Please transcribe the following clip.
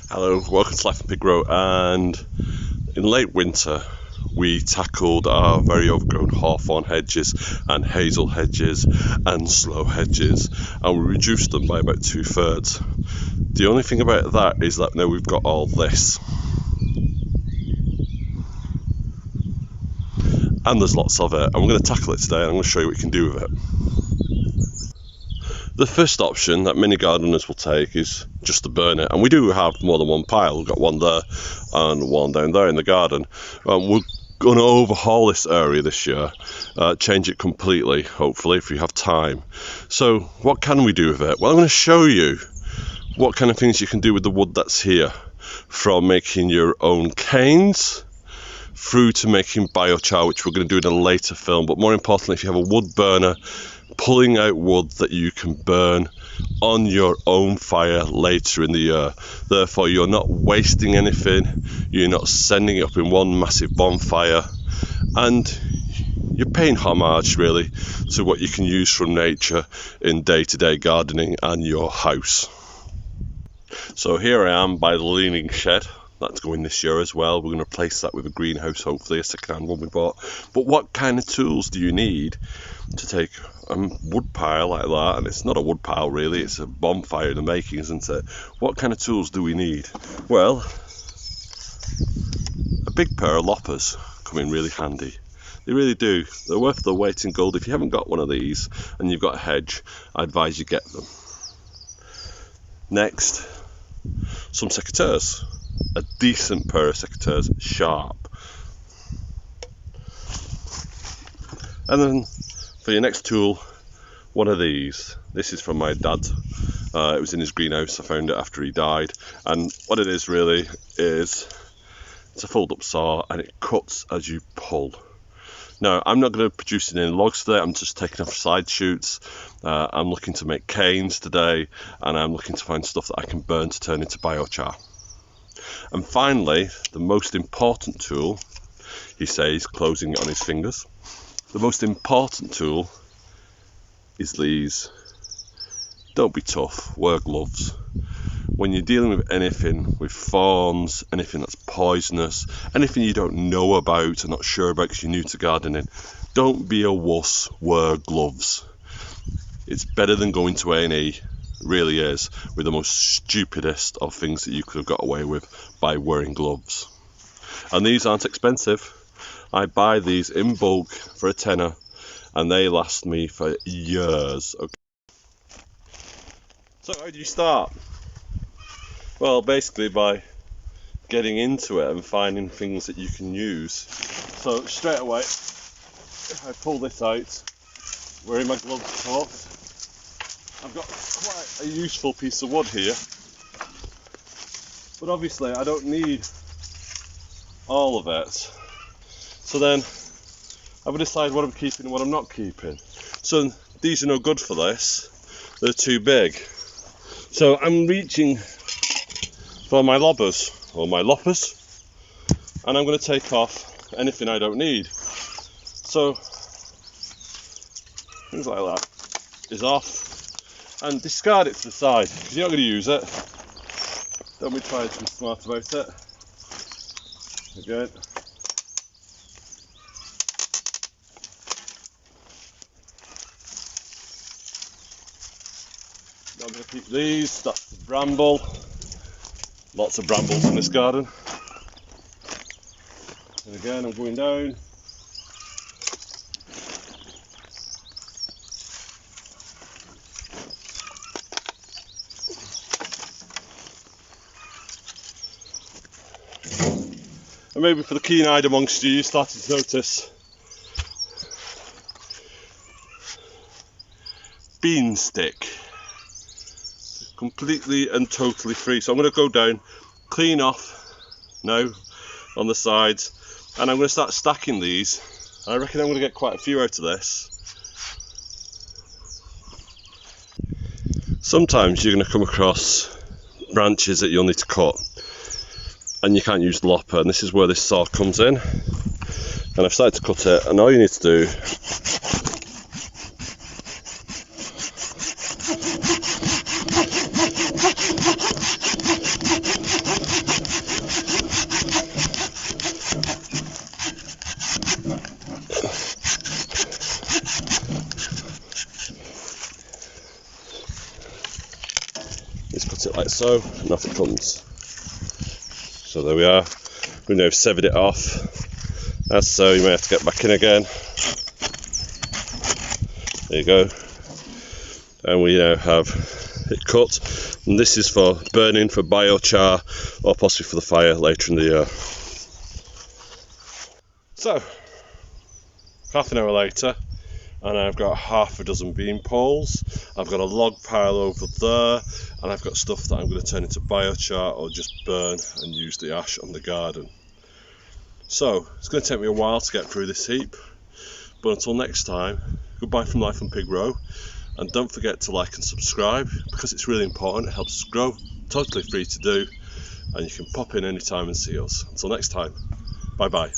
Hello, welcome to Life in Pig Row. And in late winter, we tackled our very overgrown hawthorn hedges and hazel hedges and sloe hedges, and we reduced them by about 2/3. The only thing about that is that now we've got all this. And there's lots of it, and we're going to tackle it today, and I'm going to show you what you can do with it. The first option that many gardeners will take is just to burn it, and we do have more than one pile. We've got one there and one down there in the garden. We're going to overhaul this area this year, change it completely, hopefully, if we have time. So what can we do with it? Well, I'm going to show you what kind of things you can do with the wood that's here, from making your own canes through to making biochar, which we're going to do in a later film. But more importantly, if you have a wood burner, pulling out wood that you can burn on your own fire later in the year. Therefore, you're not wasting anything, you're not sending it up in one massive bonfire, and you're paying homage really to what you can use from nature in day-to-day gardening and your house. So here I am by the leaning shed. That's going this year as well. We're going to replace that with a greenhouse, hopefully, a second-hand one we bought. But what kind of tools do you need to take a wood pile like that? And it's not a wood pile really, it's a bonfire in the making, isn't it? What kind of tools do we need? Well, a big pair of loppers come in really handy. They really do. They're worth their weight in gold. If you haven't got one of these and you've got a hedge, I advise you get them. Next, some secateurs. A decent pair of secateurs, sharp. And then for your next tool, one of these. This is from my dad. It was in his greenhouse. I found it after he died. And what it is really is, it's a fold-up saw and it cuts as you pull. Now, I'm not going to produce any logs today. I'm just taking off side shoots. I'm looking to make canes today, and I'm looking to find stuff that I can burn to turn into biochar. And finally, the most important tool, he says, closing it on his fingers. The most important tool is these. Don't be tough, wear gloves. When you're dealing with anything with thorns, anything that's poisonous, anything you don't know about and not sure about because you're new to gardening, don't be a wuss, wear gloves. It's better than going to A&E. Really is, with the most stupidest of things that you could have got away with by wearing gloves. And these aren't expensive. I buy these in bulk for £10 and they last me for years. Okay. So how do you start? Well, basically by getting into it and finding things that you can use. So straight away, if I pull this out, wearing my gloves of course, I've got quite a useful piece of wood here, but obviously I don't need all of it. So then I will decide what I'm keeping and what I'm not keeping. So these are no good for this, they're too big. So I'm reaching for my loppers, and I'm going to take off anything I don't need. So things like that is off. And discard it to the side because you're not going to use it. Don't be trying to be smart about it. Again. I'm going to keep these. That's the bramble. Lots of brambles in this garden. And again, I'm going down. And maybe for the keen-eyed amongst you, you started to notice bean stick, completely and totally free. So I'm going to go down, clean off now on the sides, and I'm going to start stacking these. I reckon I'm going to get quite a few out of this. Sometimes you're going to come across branches that you'll need to cut, and you can't use the lopper, and this is where this saw comes in. And I've started to cut it, and all you need to do like so, and off it comes. So there we are. We've now severed it off. As so, you may have to get back in again. There you go. And we now have it cut. And this is for burning, for biochar, or possibly for the fire later in the year. So, half an hour later, and I've got half a dozen bean poles. I've got a log pile over there, and I've got stuff that I'm going to turn into biochar or just burn and use the ash on the garden. So, it's going to take me a while to get through this heap, but until next time, goodbye from Life on Pig Row, and don't forget to like and subscribe because it's really important. It helps us grow, totally free to do, and you can pop in anytime and see us. Until next time, bye bye.